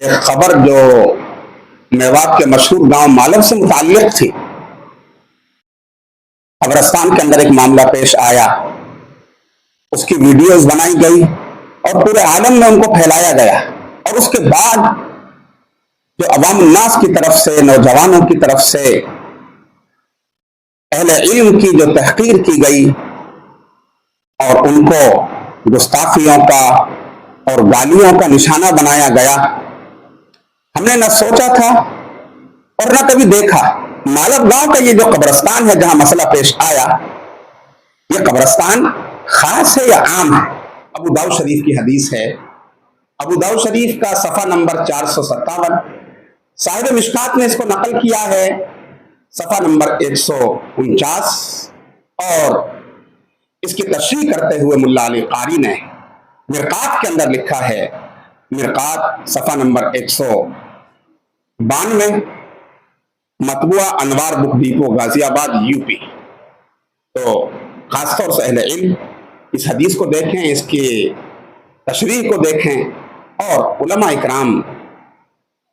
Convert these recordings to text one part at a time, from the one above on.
ایک خبر جو میوات کے مشہور گاؤں مالو سے متعلق تھی، قبرستان کے اندر ایک معاملہ پیش آیا، اس کی ویڈیوز بنائی گئی اور پورے عالم میں ان کو پھیلایا گیا، اور اس کے بعد جو عوام الناس کی طرف سے، نوجوانوں کی طرف سے اہل علم کی جو تحقیر کی گئی اور ان کو گستاخیوں کا اور گالیوں کا نشانہ بنایا گیا، ہم نے نہ سوچا تھا اور نہ کبھی دیکھا۔ مالب گاؤں کا یہ جو قبرستان ہے جہاں مسئلہ پیش آیا، یہ قبرستان خاص ہے یا عام ہے؟ ابو داؤد شریف کی حدیث ہے، ابو داؤد شریف کا صفحہ نمبر 457، صاحب مشکات نے اس کو نقل کیا ہے صفحہ نمبر 149، اور اس کی تشریح کرتے ہوئے ملا علی قاری نے مرقات کے اندر لکھا ہے، مرقات صفحہ نمبر 192، مطبوعہ انوار بک ڈیپو غازی آباد یو پی۔ تو خاص طور سے اہل علم اس حدیث کو دیکھیں، اس کی تشریح کو دیکھیں، اور علماء اکرام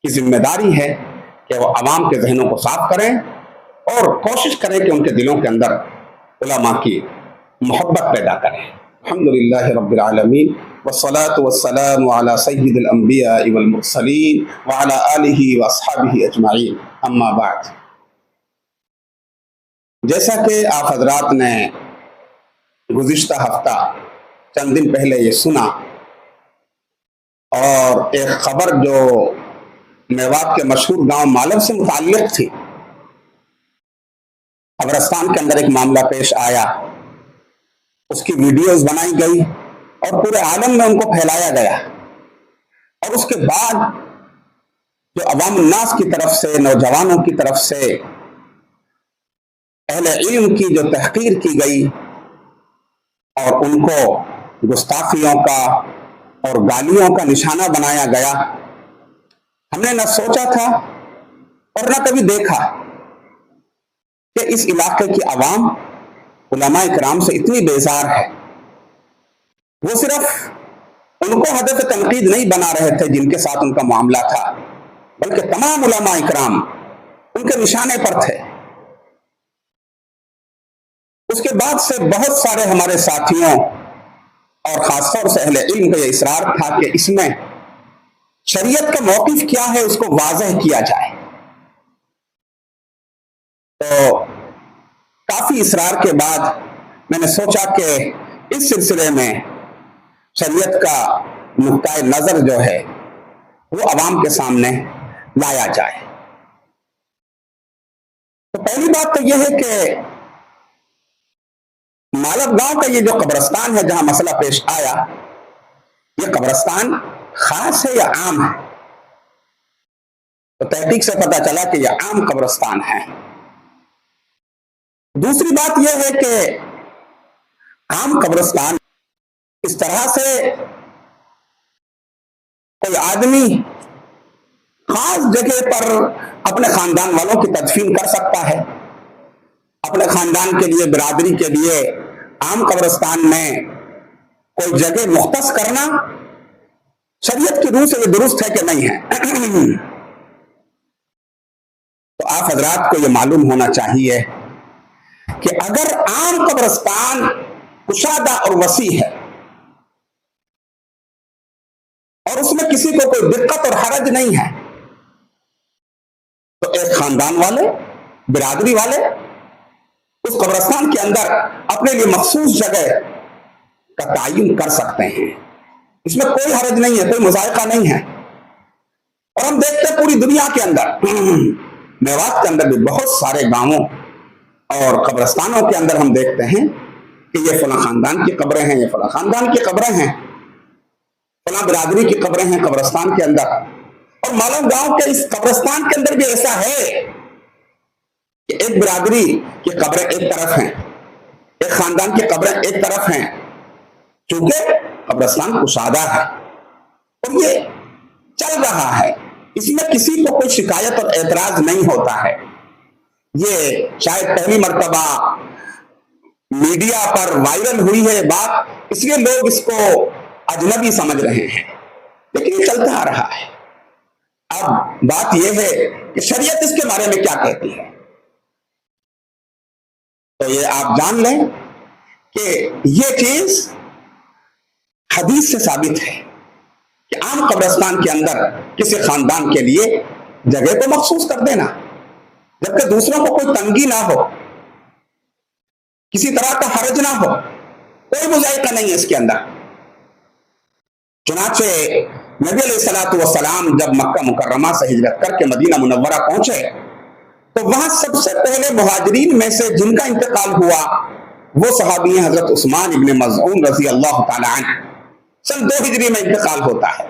کی ذمہ داری ہے کہ وہ عوام کے ذہنوں کو صاف کریں اور کوشش کریں کہ ان کے دلوں کے اندر علماء کی محبت پیدا کریں۔ الحمدللہ رب العالمین، والصلاة والسلام على سید الانبیاء والمرسلین وعلى آلہ واصحابہ اجمعین، اما بعد۔ جیسا کہ آپ حضرات نے گزشتہ ہفتہ چند دن پہلے یہ سنا، اور ایک خبر جو میوات کے مشہور گاؤں مالو سے متعلق تھی، قبرستان کے اندر ایک معاملہ پیش آیا، اس کی ویڈیوز بنائی گئی اور پورے عالم میں ان کو پھیلایا گیا، اور اس کے بعد جو عوام الناس کی طرف سے، نوجوانوں کی طرف سے اہل علم کی جو تحقیر کی گئی اور ان کو گستاخیوں کا اور گالیوں کا نشانہ بنایا گیا، ہم نے نہ سوچا تھا اور نہ کبھی دیکھا کہ اس علاقے کی عوام علماء کرام سے اتنی بیزار ہے۔ وہ صرف ان کو ہدف تنقید نہیں بنا رہے تھے جن کے ساتھ ان کا معاملہ تھا، بلکہ تمام علماء کرام ان کے نشانے پر تھے۔ اس کے بعد سے بہت سارے ہمارے ساتھیوں اور خاص طور سے اہل علم کا یہ اصرار تھا کہ اس میں شریعت کا موقف کیا ہے اس کو واضح کیا جائے۔ تو کافی اصرار کے بعد میں نے سوچا کہ اس سلسلے میں شریعت کا نقطۂ نظر جو ہے وہ عوام کے سامنے لایا جائے۔ تو پہلی بات تو یہ ہے کہ مالب گاؤں کا یہ جو قبرستان ہے جہاں مسئلہ پیش آیا، یہ قبرستان خاص ہے یا عام ہے؟ تو تحقیق سے پتہ چلا کہ یہ عام قبرستان ہے۔ دوسری بات یہ ہے کہ عام قبرستان اس طرح سے کوئی آدمی خاص جگہ پر اپنے خاندان والوں کی تدفین کر سکتا ہے، اپنے خاندان کے لیے، برادری کے لیے عام قبرستان میں کوئی جگہ مختص کرنا شریعت کی روح سے یہ درست ہے کہ نہیں ہے؟ تو آپ حضرات کو یہ معلوم ہونا چاہیے کہ اگر عام قبرستان کشادہ اور وسیع ہے اور اس میں کسی کو کوئی دقت اور حرج نہیں ہے، تو ایک خاندان والے، برادری والے اس قبرستان کے اندر اپنے لیے مخصوص جگہ کا تعین کر سکتے ہیں۔ اس میں کوئی حرج نہیں ہے، کوئی مذائقہ نہیں ہے۔ اور ہم دیکھتے ہیں پوری دنیا کے اندر، میوات کے اندر بھی بہت سارے گاؤں اور قبرستانوں کے اندر ہم دیکھتے ہیں کہ یہ فلاں خاندان کی قبریں ہیں، یہ فلاں خاندان کی قبریں ہیں، فلاں برادری کی قبریں ہیں قبرستان کے اندر۔ اور مالو گاؤں کے اس قبرستان کے اندر بھی ایسا ہے کہ ایک برادری کی قبریں ایک طرف ہیں، ایک خاندان کی قبریں ایک طرف ہیں، چونکہ قبرستان کشادہ ہے اور یہ چل رہا ہے، اس میں کسی کو کوئی شکایت اور اعتراض نہیں ہوتا ہے۔ یہ شاید پہلی مرتبہ میڈیا پر وائرل ہوئی ہے بات، اس لیے لوگ اس کو اجنبی سمجھ رہے ہیں، لیکن یہ چلتا آ رہا ہے۔ اب بات یہ ہے کہ شریعت اس کے بارے میں کیا کہتی ہے. تو یہ آپ جان لیں کہ یہ چیز حدیث سے ثابت ہے کہ عام قبرستان کے اندر کسی خاندان کے لیے جگہ کو مخصوص کر دینا، جبکہ دوسروں کو کوئی تنگی نہ ہو، کسی طرح کا حرج نہ ہو، کوئی مذائقہ نہیں ہے اس کے اندر. چنانچہ نبی علیہ الصلوۃ والسلام جب مکہ مکرمہ سے ہجرت کر کے مدینہ منورہ پہنچے تو وہاں سب سے پہلے مہاجرین میں سے جن کا انتقال ہوا وہ صحابی ہیں حضرت عثمان ابن مظعون رضی اللہ تعالی عنہ. سن 2 ہجری میں انتقال ہوتا ہے.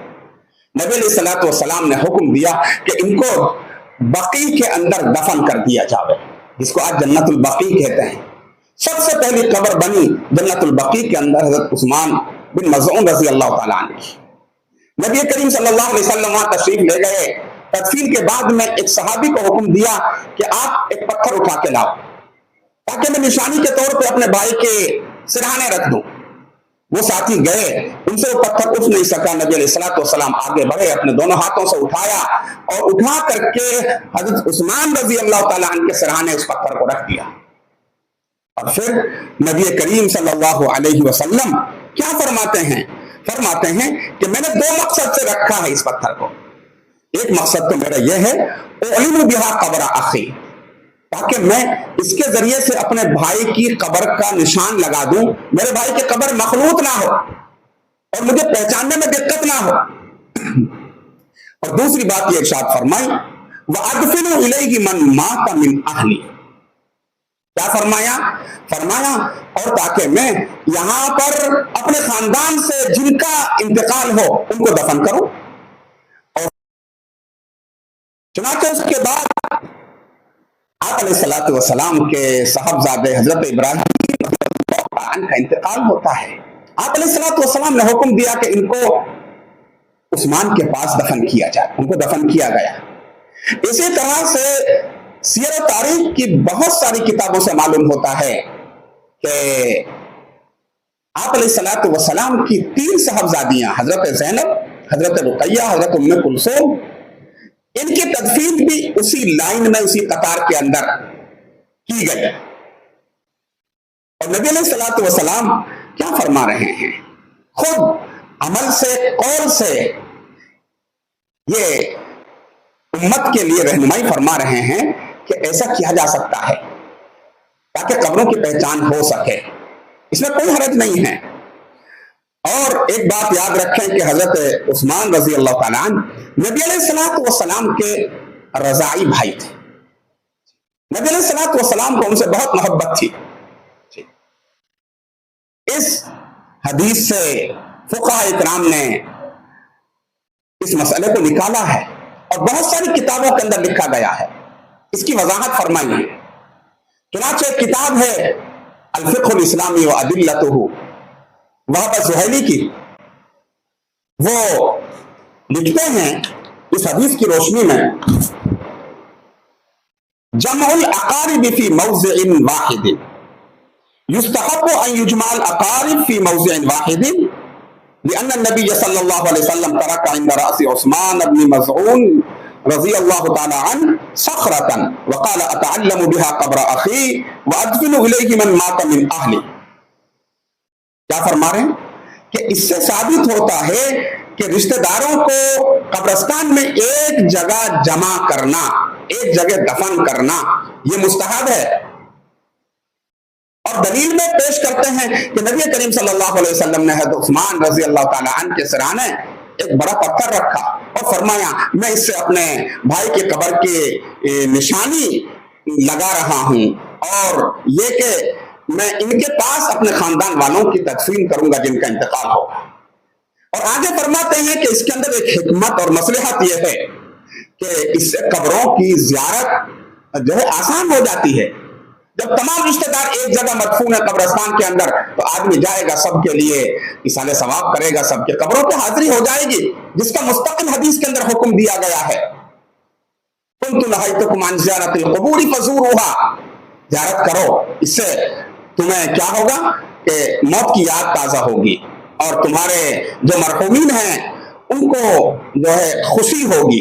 نبی علیہ الصلوۃ والسلام نے حکم دیا کہ ان کو بقیع کے اندر دفن کر دیا جاوے، جس کو آج جنت البقیع کہتے ہیں. سب سے پہلی قبر بنی جنت البقیع کے اندر حضرت عثمان بن مظعون رضی اللہ تعالیٰ عنہ. نبی کریم صلی اللہ علیہ وسلم وہاں تشریف لے گئے. تدفین کے بعد میں ایک صحابی کو حکم دیا کہ آپ ایک پتھر اٹھا کے لاؤ تاکہ میں نشانی کے طور پہ اپنے بھائی کے سرہانے رکھ دوں. وہ ساتھی گئے، ان سے وہ پتھر اٹھ نہیں سکا. نبی علیہ الصلوۃ والسلام آگے بڑھے، اپنے دونوں ہاتھوں سے اٹھایا اور اٹھا کر کے حضرت عثمان رضی اللہ تعالیٰ عنہ کے سرہانے اس پتھر کو رکھ دیا. اور پھر نبی کریم صلی اللہ علیہ وسلم کیا فرماتے ہیں کہ میں نے 2 مقصد سے رکھا ہے اس پتھر کو. ایک مقصد تو میرا یہ ہے اعلم بہا قبر اخی، تاکہ میں اس کے ذریعے سے اپنے بھائی کی قبر کا نشان لگا دوں، میرے بھائی کی قبر مخلوط نہ ہو اور مجھے پہچاننے میں دقت نہ ہو. اور دوسری بات یہ ارشاد فرمائی وَأَدْفِنُ إِلَيْهِ مَنْ مَاتَ مِنْ أَهْلِهِ. کیا فرمایا اور تاکہ میں یہاں پر اپنے خاندان سے جن کا انتقال ہو ان کو دفن کروں. اور چنانچہ اس کے بعد آپ علیہ الصلوۃ والسلام کے صاحبزادے حضرت ابراہیم کا انتقال ہوتا ہے. آپ علیہ الصلوۃ والسلام نے حکم دیا کہ ان کو عثمان کے پاس دفن کیا جائے. ان کو دفن کیا گیا. اسی طرح سے سیر و تاریخ کی بہت ساری کتابوں سے معلوم ہوتا ہے کہ آپ علیہ الصلوۃ والسلام کی 3 صاحبزادیاں حضرت زینب، حضرت رقیہ، حضرت ام کلثوم، ان کی تدفین بھی اسی لائن میں، اسی قطار کے اندر کی گئی. اور نبی علیہ الصلوۃ والسلام کیا فرما رہے ہیں؟ خود عمل سے، قول سے یہ امت کے لیے رہنمائی فرما رہے ہیں کہ ایسا کیا جا سکتا ہے تاکہ قبروں کی پہچان ہو سکے. اس میں کوئی حرج نہیں ہے. اور ایک بات یاد رکھیں کہ حضرت عثمان رضی اللہ تعالیٰ عنہ نبی علیہ الصلوۃ والسلام کے رضاعی بھائی تھے. نبی علیہ الصلوۃ والسلام کو ان سے بہت محبت تھی. اس حدیث سے فقہاء اکرام نے اس مسئلے کو نکالا ہے اور بہت ساری کتابوں کے اندر لکھا گیا ہے. اس کی وضاحت فرمائی ہے. چنانچہ ایک کتاب ہے الفقہ الاسلامی و ادلتہ وہاں پر زہیلی کی، وہ لکھتے ہیں اس حدیث کی روشنی میں جمع الاقارب فی موضع واحد یستحب ان یجمع الاقارب فی موضع واحد لأن النبی صلی اللہ علیہ وسلم ترک عند رأس عثمان بن مظعون رضی اللہ تعالی عنہ صخرة وقال اتعلم بها قبر اخی وادفن الیہ من مات من اہلی. کیا فرما رہے ہیں کہ اس سے ثابت ہوتا ہے کہ رشتہ داروں کو قبرستان میں ایک جگہ جمع کرنا، ایک جگہ دفن کرنا یہ مستحب ہے. اور دلیل میں پیش کرتے ہیں کہ نبی کریم صلی اللہ علیہ وسلم نے حضرت عثمان رضی اللہ تعالی عنہ کے سرانے ایک بڑا پتھر رکھا اور فرمایا میں اس سے اپنے بھائی کی قبر کی نشانی لگا رہا ہوں اور یہ کہ میں ان کے پاس اپنے خاندان والوں کی تدفین کروں گا جن کا انتقال ہوگا. اور آگے فرماتے ہیں کہ اس کے اندر ایک حکمت اور مصلحت یہ ہے کہ اس سے قبروں کی زیارت جو ہے آسان ہو جاتی ہے. جب تمام رشتہ دار ایک جگہ مدفون ہے قبرستان کے اندر تو آدمی جائے گا، سب کے لیے ایصال ثواب کرے گا، سب کے قبروں پہ حاضری ہو جائے گی، جس کا مستقل حدیث کے اندر حکم دیا گیا ہے كنت نهيتكم عن زيارة القبور فزوروها. زیارت کرو، اس سے تمہیں کیا ہوگا کہ موت کی یاد تازہ ہوگی اور تمہارے جو مرحومین ہیں ان کو جو ہے خوشی ہوگی.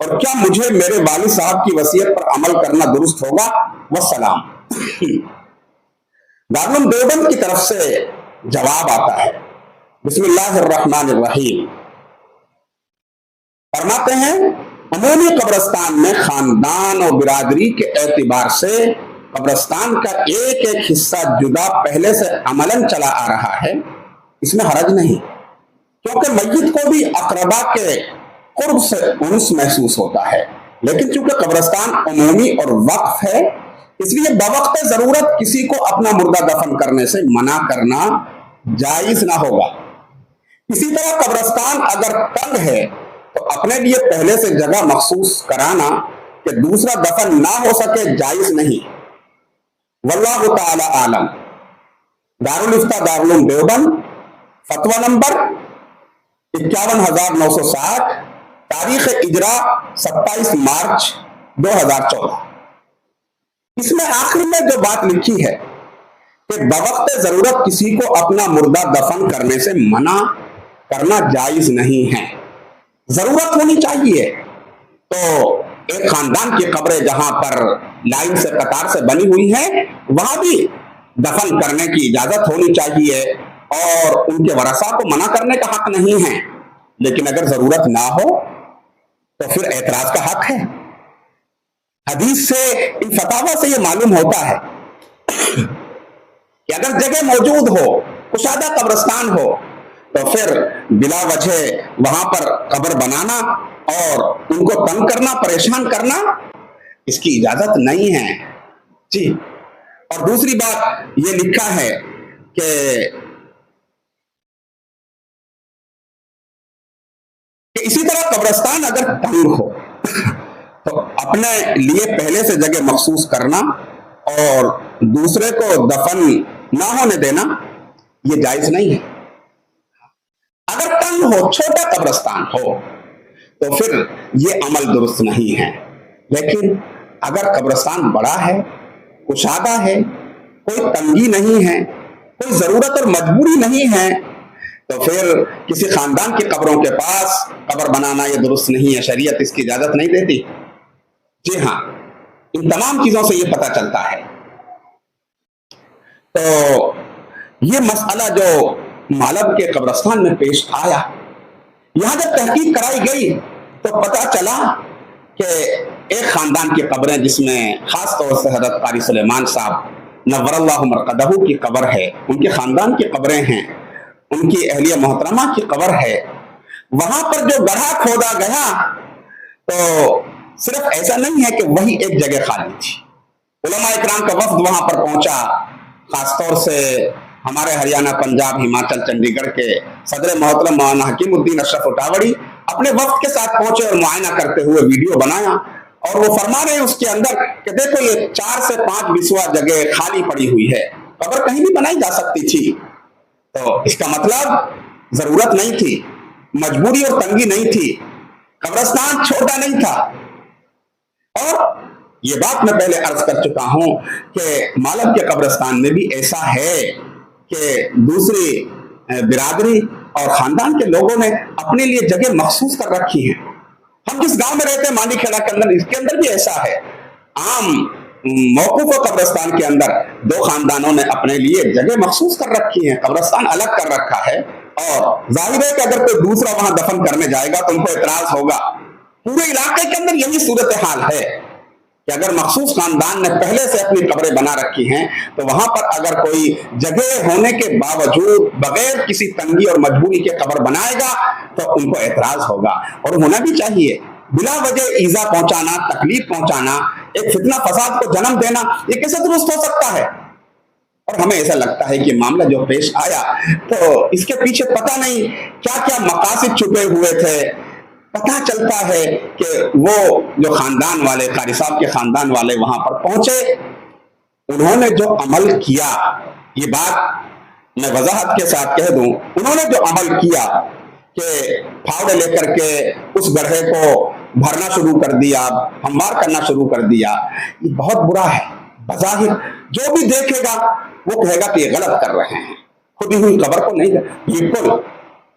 اور کیا مجھے میرے والد صاحب کی وصیت پر عمل کرنا درست ہوگا؟ والسلام۔ دارالعلوم دیوبند کی طرف سے جواب آتا ہے، بسم اللہ الرحمن الرحیم۔ فرماتے ہیں عمومی قبرستان میں خاندان اور برادری کے اعتبار سے قبرستان کا ایک ایک حصہ جدا پہلے سے عملاً چلا آ رہا ہے، اس میں حرج نہیں، کیونکہ میت کو بھی اقربا کے قرب سے انس محسوس ہوتا ہے، لیکن چونکہ قبرستان عمومی اور وقف ہے، اس لیے بوقت ضرورت کسی کو اپنا مردہ دفن کرنے سے منع کرنا جائز نہ ہوگا۔ اسی طرح قبرستان اگر تنگ ہے تو اپنے لیے پہلے سے جگہ مخصوص کرانا کہ دوسرا دفن نہ ہو سکے جائز نہیں۔ واللہ تعالی عالم۔ دارالفتہ دارالعلوم دیوبند، فتویٰ نمبر 51960، تاریخ اجرا 27 مارچ 2014۔ اس میں آخر میں جو بات لکھی ہے کہ بوقت ضرورت کسی کو اپنا مردہ دفن کرنے سے منع کرنا جائز نہیں ہے، ضرورت ہونی چاہیے تو ایک خاندان کی قبریں جہاں پر لائن سے قطار سے بنی ہوئی ہیں وہاں بھی دفن کرنے کی اجازت ہونی چاہیے اور ان کے ورثاء کو منع کرنے کا حق نہیں ہے، لیکن اگر ضرورت نہ ہو تو پھر اعتراض کا حق ہے۔ حدیث سے ان فتاوی سے یہ معلوم ہوتا ہے کہ اگر جگہ موجود ہو، کشادہ قبرستان ہو، تو پھر بلا وجہ وہاں پر قبر بنانا اور ان کو تنگ کرنا، پریشان کرنا، اس کی اجازت نہیں ہے جی۔ اور دوسری بات یہ لکھا ہے کہ اسی طرح قبرستان اگر تنگ ہو تو اپنے لیے پہلے سے جگہ مخصوص کرنا اور دوسرے کو دفن نہ ہونے دینا یہ جائز نہیں ہے۔ اگر تنگ ہو، چھوٹا قبرستان ہو تو پھر یہ عمل درست نہیں ہے، لیکن اگر قبرستان بڑا ہے، کشادہ ہے، کوئی تنگی نہیں ہے، کوئی ضرورت اور مجبوری نہیں ہے، تو پھر کسی خاندان کی قبروں کے پاس قبر بنانا یہ درست نہیں ہے، شریعت اس کی اجازت نہیں دیتی۔ جی ہاں، ان تمام چیزوں سے یہ پتہ چلتا ہے۔ تو یہ مسئلہ جو مالب کے قبرستان میں پیش آیا، یہاں جب تحقیق کرائی گئی تو پتہ چلا کہ ایک خاندان کی قبریں جس میں خاص طور سے حضرت قاری سلیمان صاحب نور اللہ مرقدہ کی قبر ہے، ان کے خاندان کی قبریں ہیں، ان کی اہلیہ محترمہ کی قبر ہے، وہاں پر جو گڑھا کھودا گیا تو صرف ایسا نہیں ہے کہ وہی ایک جگہ خالی تھی، علماء اکرام کا وفد وہاں پر پہنچا، خاص طور سے ہمارے ہریانہ، پنجاب، ہماچل، چنڈی گڑھ کے صدر محترم مولانا حکیم الدین اشرف اٹاوڑی اپنے وفد کے ساتھ پہنچے اور معائنہ کرتے ہوئے ویڈیو بنایا، اور وہ فرما رہے ہیں اس کے اندر کہ دیکھو یہ 4 سے 5 بسوا جگہ خالی پڑی ہوئی ہے، قبر کہیں بھی بنائی جا سکتی تھی۔ تو اس کا مطلب ضرورت نہیں تھی، مجبوری اور تنگی نہیں تھی، قبرستان چھوٹا نہیں تھا۔ اور یہ بات میں پہلے عرض کر چکا ہوں کہ مالب کے قبرستان میں بھی ایسا ہے کہ دوسری برادری اور خاندان کے لوگوں نے اپنے لیے جگہ مخصوص کر رکھی ہیں۔ ہم جس گاؤں میں رہتے ہیں مانی کھیڑا کے اندر، اس کے اندر بھی ایسا ہے، عام موقوف و قبرستان کے اندر 2 خاندانوں نے اپنے لیے جگہ مخصوص کر رکھی ہے، قبرستان الگ کر رکھا ہے، اور ظاہر ہے کہ اگر کوئی دوسرا وہاں دفن کرنے جائے گا تو ان کو اعتراض ہوگا۔ پورے علاقے کے اندر یہی صورتحال ہے کہ اگر مخصوص خاندان نے پہلے سے اپنی قبریں بنا رکھی ہیں تو وہاں پر اگر کوئی جگہ ہونے کے باوجود بغیر کسی تنگی اور مجبوری کے قبر بنائے گا تو ان کو اعتراض ہوگا، اور ہونا بھی چاہیے۔ بلا وجہ ایذا پہنچانا، تکلیف پہنچانا، ایک فتنہ فساد کو جنم دینا، یہ کیسے درست ہو سکتا ہے؟ اور ہمیں ایسا لگتا ہے کہ معاملہ جو پیش آیا تو اس کے پیچھے پتہ نہیں کیا کیا مقاصد چھپے ہوئے تھے۔ پتہ چلتا ہے کہ وہ جو خاندان والے، قاری صاحب کے خاندان والے وہاں پر پہنچے، انہوں نے جو عمل کیا، یہ بات میں وضاحت کے ساتھ کہہ دوں، انہوں نے جو عمل کیا کہ پھاوڑے لے کر کے اس گڑھے کو بھرنا شروع کر دیا، ہموار کرنا شروع کر دیا، یہ بہت برا ہے۔ بظاہر جو بھی دیکھے گا وہ کہے گا کہ یہ غلط کر رہے ہیں، کھدی ہوئی قبر کو نہیں، بالکل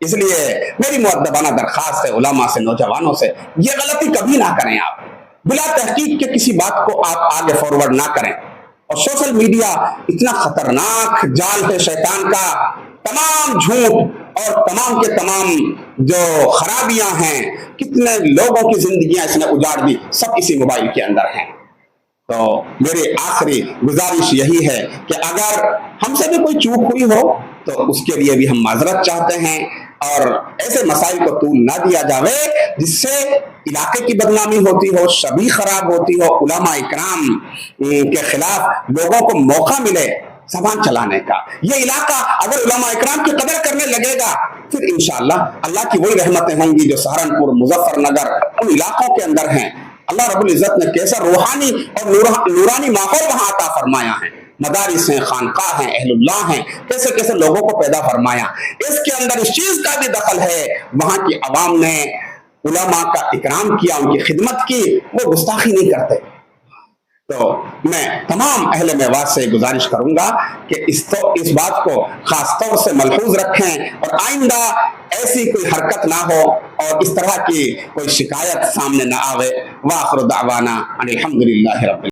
اس لیے میری مؤدبانہ درخواست ہے علماء سے، نوجوانوں سے، یہ غلطی کبھی نہ کریں آپ، بلا تحقیق کے کسی بات کو آپ آگے فارورڈ نہ کریں۔ اور سوشل میڈیا اتنا خطرناک جال ہے شیطان کا، تمام جھوٹ اور تمام کے تمام جو خرابیاں ہیں، کتنے لوگوں کی زندگیاں اس نے اجاڑ دی، سب اسی موبائل کے اندر ہیں۔ تو میری آخری گزارش یہی ہے کہ اگر ہم سے بھی کوئی چوک ہوئی ہو تو اس کے لیے بھی ہم معذرت چاہتے ہیں، اور ایسے مسائل کو طول نہ دیا جاوے جس سے علاقے کی بدنامی ہوتی ہو، شبیہ خراب ہوتی ہو، علماء اکرام کے خلاف لوگوں کو موقع ملے زبان چلانے کا۔ یہ علاقہ اگر علماء اکرام کی قدر کرنے لگے گا پھر انشاءاللہ اللہ کی وہی رحمتیں ہوں گی جو سہارنپور، مظفر نگر، ان علاقوں کے اندر ہیں۔ اللہ رب العزت نے کیسا روحانی اور نورانی ماحول وہاں عطا فرمایا ہے، مدارس ہیں، خانقاہ ہیں، اہل اللہ ہیں، کیسے کیسے لوگوں کو پیدا فرمایا۔ اس کے اندر اس چیز کا بھی دخل ہے، وہاں کی عوام نے علماء کا اکرام کیا، ان کی خدمت کی، وہ گستاخی نہیں کرتے۔ تو میں تمام اہل میوات سے گزارش کروں گا کہ اس بات کو خاص طور سے ملحوظ رکھیں اور آئندہ ایسی کوئی حرکت نہ ہو اور اس طرح کی کوئی شکایت سامنے نہ آوے۔ وآخر دعوانا ان الحمدللہ رب